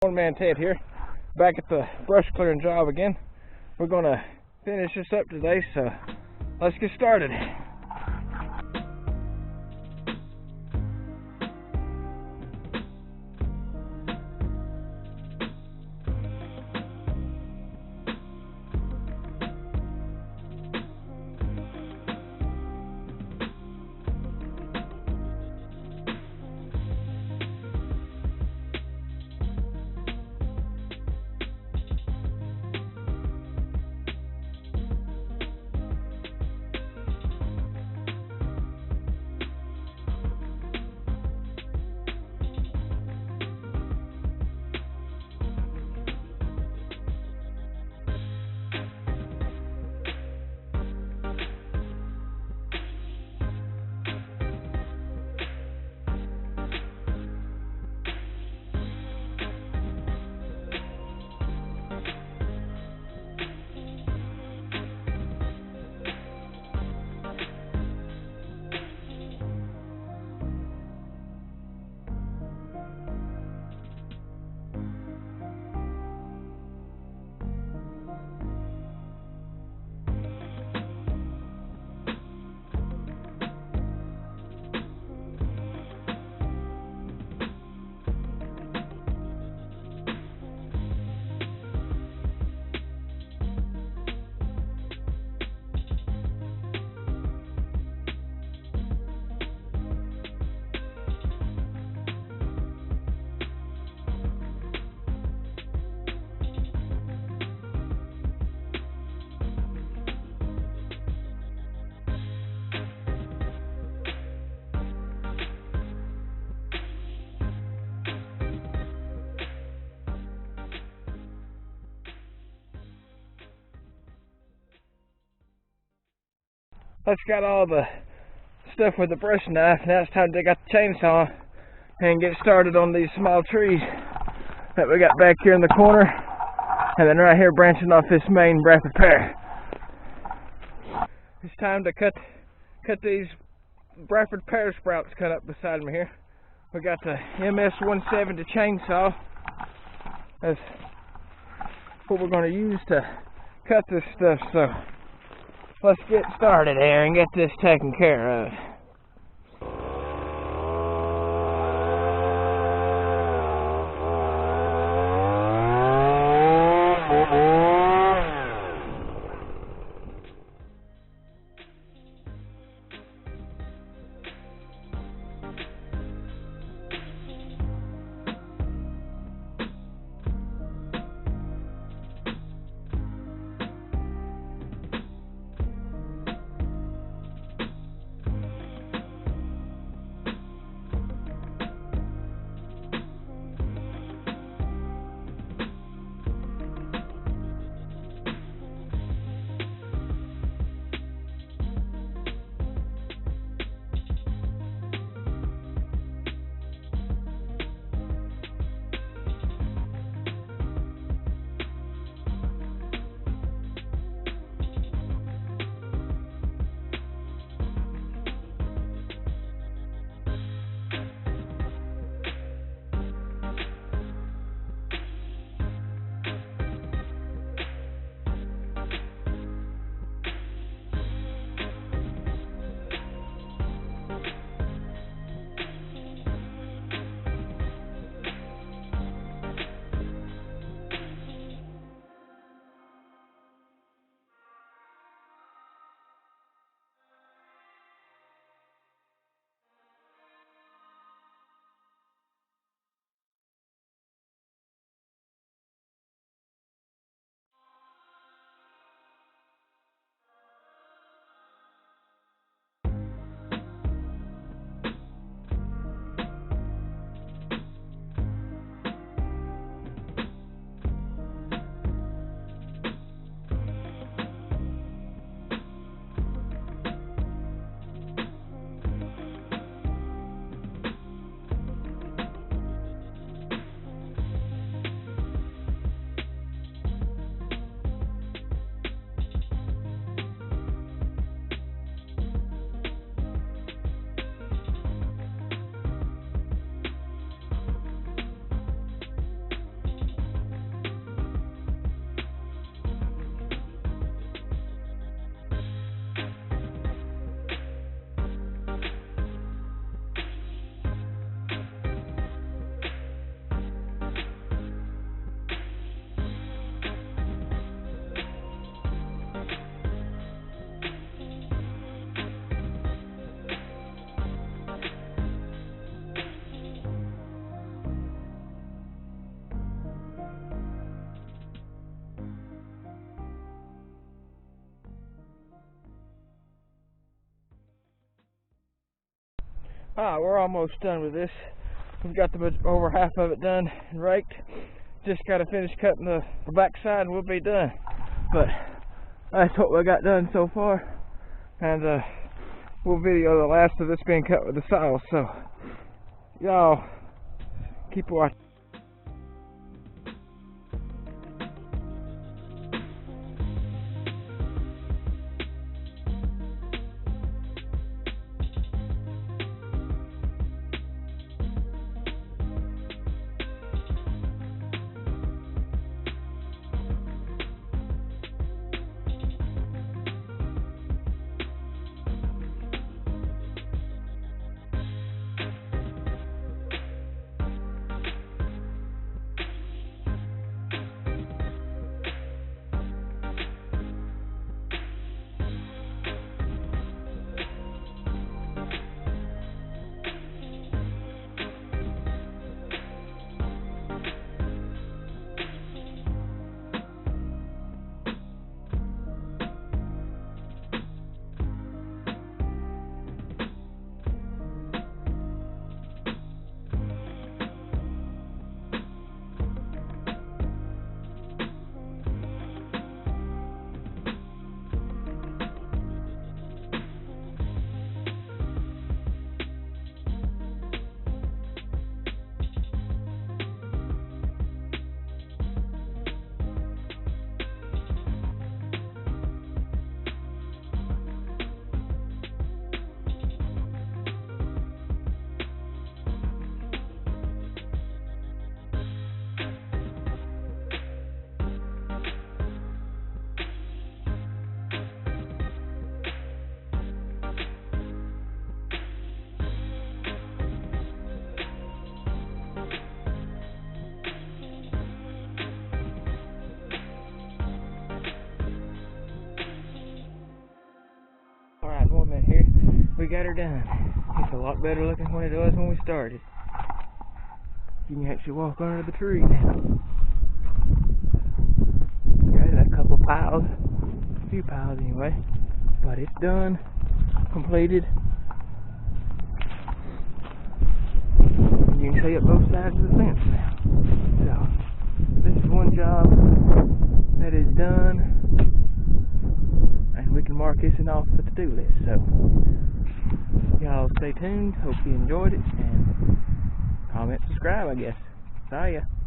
One Man Ted here, back at the brush clearing job again. We're gonna finish this up today, so let's get started. Let's got all the stuff with the brush knife. Now it's time to dig out the chainsaw and get started on these small trees that we got back here in the corner, and then right here branching off this main Bradford pear. It's time to cut these Bradford pear sprouts cut up beside me here. We got the MS-170 chainsaw. That's what we're going to use to cut this stuff, so let's get started here and get this taken care of. Alright, we're almost done with this. We've got over half of it done and raked. Just got to finish cutting the backside and we'll be done. But that's what we got done so far. And we'll video the last of this being cut with the saw. So y'all keep watching. Here, we got her done. It's a lot better looking than it was when we started. You can actually walk under the tree now. Got a couple piles, a few piles anyway, but it's done, completed. You can see up both sides of the fence now. So this is one job that is done. And we can mark this one off the to-do list. So y'all stay tuned. Hope you enjoyed it, and comment, subscribe, I guess. See ya.